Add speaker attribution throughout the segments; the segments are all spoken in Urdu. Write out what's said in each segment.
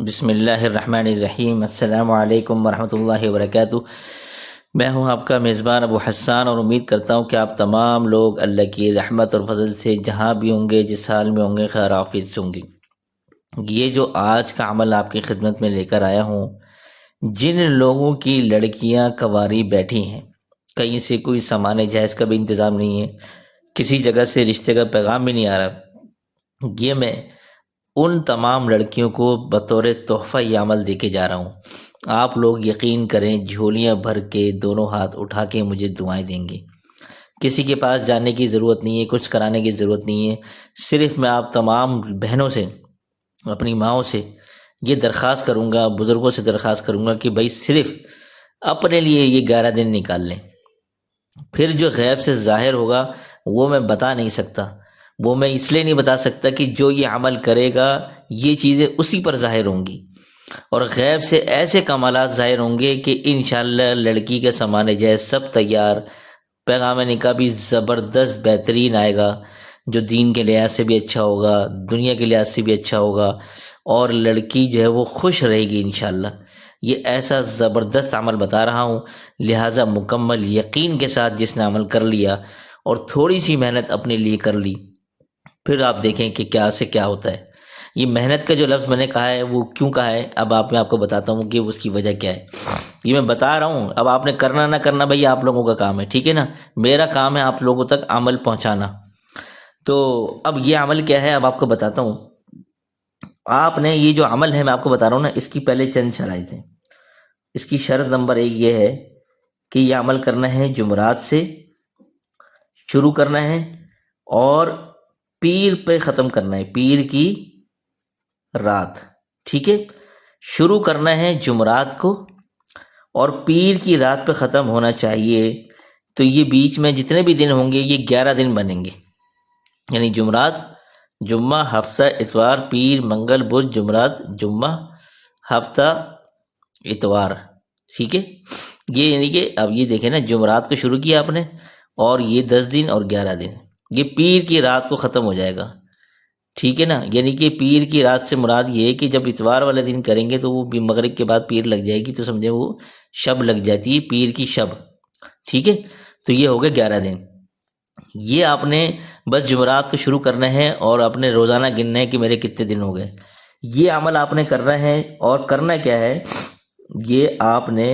Speaker 1: بسم اللہ الرحمن الرحیم۔ السلام علیکم ورحمۃ اللہ وبرکاتہ۔ میں ہوں آپ کا میزبان ابو حسان، اور امید کرتا ہوں کہ آپ تمام لوگ اللہ کی رحمت اور فضل سے جہاں بھی ہوں گے، جس حال میں ہوں گے، خیر عافیت سے ہوں گے۔ یہ جو آج کا عمل آپ کی خدمت میں لے کر آیا ہوں، جن لوگوں کی لڑکیاں کنواری بیٹھی ہیں، کہیں سے کوئی سامان جہیز کا بھی انتظام نہیں ہے، کسی جگہ سے رشتے کا پیغام بھی نہیں آ رہا، یہ میں ان تمام لڑکیوں کو بطور تحفہ یہ عمل دے کے جا رہا ہوں۔ آپ لوگ یقین کریں، جھولیاں بھر کے دونوں ہاتھ اٹھا کے مجھے دعائیں دیں گے۔ کسی کے پاس جانے کی ضرورت نہیں ہے، کچھ کرانے کی ضرورت نہیں ہے۔ صرف میں آپ تمام بہنوں سے، اپنی ماؤں سے یہ درخواست کروں گا، بزرگوں سے درخواست کروں گا کہ بھائی صرف اپنے لیے یہ 11 دن نکال لیں۔ پھر جو غیب سے ظاہر ہوگا وہ میں بتا نہیں سکتا، وہ میں اس لیے نہیں بتا سکتا کہ جو یہ عمل کرے گا یہ چیزیں اسی پر ظاہر ہوں گی، اور غیب سے ایسے کمالات ظاہر ہوں گے کہ انشاءاللہ لڑکی کے سامان جہیز سب تیار، پیغام نکاح بھی زبردست بہترین آئے گا، جو دین کے لحاظ سے بھی اچھا ہوگا، دنیا کے لحاظ سے بھی اچھا ہوگا، اور لڑکی جو ہے وہ خوش رہے گی انشاءاللہ۔ یہ ایسا زبردست عمل بتا رہا ہوں، لہٰذا مکمل یقین کے ساتھ جس نے عمل کر لیا اور تھوڑی سی محنت اپنے لیے کر لی، پھر آپ دیکھیں کہ کیا سے کیا ہوتا ہے۔ یہ محنت کا جو لفظ میں نے کہا ہے وہ کیوں کہا ہے، اب میں آپ کو بتاتا ہوں کہ اس کی وجہ کیا ہے۔ یہ میں بتا رہا ہوں، اب آپ نے کرنا نہ کرنا بھائی آپ لوگوں کا کام ہے، ٹھیک ہے نا، میرا کام ہے آپ لوگوں تک عمل پہنچانا۔ تو اب یہ عمل کیا ہے، اب آپ کو بتاتا ہوں۔ آپ نے یہ جو عمل ہے میں آپ کو بتا رہا ہوں نا، اس کی پہلے چند شرائط ہیں۔ اس کی شرط نمبر 1 یہ ہے کہ یہ عمل کرنا ہے جمعرات سے شروع کرنا ہے، اور پیر پہ ختم کرنا ہے، پیر کی رات، ٹھیک ہے۔ شروع کرنا ہے جمعرات کو اور پیر کی رات پہ ختم ہونا چاہیے۔ تو یہ بیچ میں جتنے بھی دن ہوں گے یہ 11 دن بنیں گے، یعنی جمعرات، جمعہ، ہفتہ، اتوار، پیر، منگل، بدھ، جمعرات، جمعہ، ہفتہ، اتوار، ٹھیک ہے۔ یہ یعنی کہ اب یہ دیکھیں نا، جمعرات کو شروع کیا آپ نے، اور یہ 10 دن اور 11 دن، یہ پیر کی رات کو ختم ہو جائے گا، ٹھیک ہے نا۔ یعنی کہ پیر کی رات سے مراد یہ ہے کہ جب اتوار والے دن کریں گے تو وہ بھی مغرب کے بعد پیر لگ جائے گی، تو سمجھے وہ شب لگ جاتی ہے، پیر کی شب، ٹھیک ہے۔ تو یہ ہو گئے 11 دن۔ یہ آپ نے بس جمعرات کو شروع کرنا ہے اور اپنے روزانہ گننا ہے کہ میرے کتنے دن ہو گئے۔ یہ عمل آپ نے کرنا ہے، اور کرنا کیا ہے، یہ آپ نے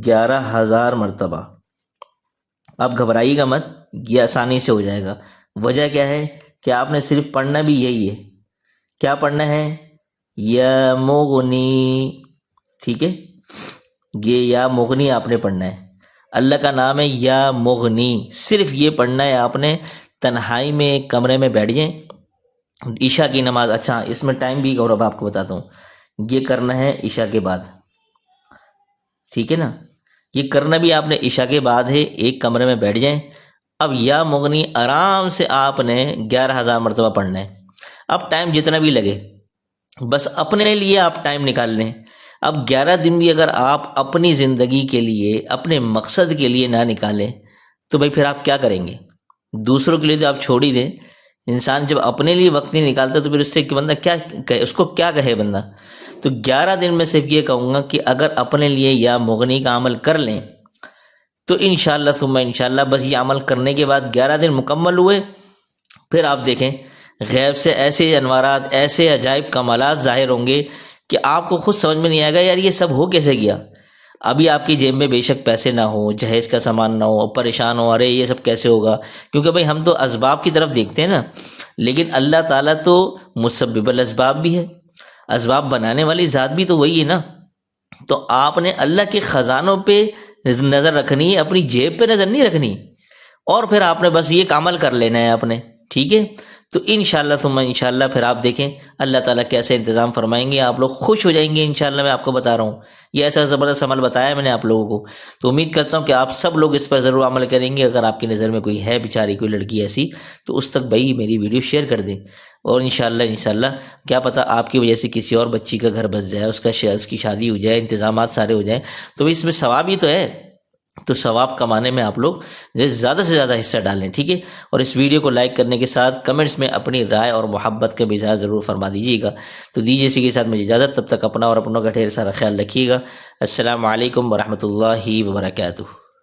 Speaker 1: 11,000 مرتبہ۔ آپ گھبرائیے گا مت، یہ آسانی سے ہو جائے گا۔ وجہ کیا ہے کہ آپ نے صرف پڑھنا بھی یہی ہے۔ کیا پڑھنا ہے؟ یا مغنی، ٹھیک ہے، یہ یا مغنی آپ نے پڑھنا ہے۔ اللہ کا نام ہے یا مغنی، صرف یہ پڑھنا ہے آپ نے۔ تنہائی میں ایک کمرے میں بیٹھ جائیں، عشاء کی نماز، اچھا اس میں ٹائم بھی اور اب آپ کو بتاتا ہوں، یہ کرنا ہے عشاء کے بعد، ٹھیک ہے نا۔ یہ کرنا بھی آپ نے عشاء کے بعد ہے، ایک کمرے میں بیٹھ جائیں۔ اب یا مغنی آرام سے آپ نے 11,000 مرتبہ پڑھنا ہے۔ اب ٹائم جتنا بھی لگے، بس اپنے لیے آپ ٹائم نکال لیں۔ اب 11 دن بھی اگر آپ اپنی زندگی کے لیے، اپنے مقصد کے لیے نہ نکالیں تو بھائی پھر آپ کیا کریں گے؟ دوسروں کے لیے تو آپ چھوڑ ہی دیں۔ انسان جب اپنے لیے وقت نہیں نکالتا تو پھر اس سے کہ بندہ کیا کہے، اس کو کیا کہے بندہ۔ تو 11 دن میں صرف یہ کہوں گا کہ اگر اپنے لیے یا مغنی کا عمل کر لیں تو انشاءاللہ ثم انشاءاللہ، بس یہ عمل کرنے کے بعد 11 دن مکمل ہوئے، پھر آپ دیکھیں غیب سے ایسے انوارات، ایسے عجائب کمالات ظاہر ہوں گے کہ آپ کو خود سمجھ میں نہیں آئے گا یار یہ سب ہو کیسے گیا۔ ابھی آپ کی جیب میں بے شک پیسے نہ ہوں، جہیز کا سامان نہ ہو، پریشان ہو، ارے یہ سب کیسے ہوگا، کیونکہ بھائی ہم تو اسباب کی طرف دیکھتے ہیں نا، لیکن اللہ تعالیٰ تو مسبب الاسباب بھی ہے، اسباب بنانے والی ذات بھی تو وہی ہے نا۔ تو آپ نے اللہ کے خزانوں پہ نظر رکھنی ہے، اپنی جیب پہ نظر نہیں رکھنی، اور پھر آپ نے بس یہ عمل کر لینا ہے آپ نے، ٹھیک ہے۔ تو انشاءاللہ ثم انشاءاللہ پھر آپ دیکھیں اللہ تعالیٰ کیسے انتظام فرمائیں گے، آپ لوگ خوش ہو جائیں گے انشاءاللہ۔ میں آپ کو بتا رہا ہوں، یہ ایسا زبردست عمل بتایا ہے میں نے آپ لوگوں کو، تو امید کرتا ہوں کہ آپ سب لوگ اس پر ضرور عمل کریں گے۔ اگر آپ کی نظر میں کوئی ہے بیچاری، کوئی لڑکی ایسی، تو اس تک بھائی میری ویڈیو شیئر کر دیں، اور انشاءاللہ کیا پتہ آپ کی وجہ سے کسی اور بچی کا گھر بس جائے، اس کی شادی ہو جائے، انتظامات سارے ہو جائیں، تو اس میں ثواب ہی تو ہے۔ تو ثواب کمانے میں آپ لوگ زیادہ سے زیادہ حصہ ڈالیں، ٹھیک ہے؟ اور اس ویڈیو کو لائک کرنے کے ساتھ کمنٹس میں اپنی رائے اور محبت کا بھی اظہار ضرور فرما دیجیے گا۔ تو دیجیے اسی کے ساتھ مجھے اجازت، تب تک اپنا اور اپنوں کا ڈھیر سارا خیال رکھیے گا۔ السلام علیکم ورحمۃ اللہ وبرکاتہ۔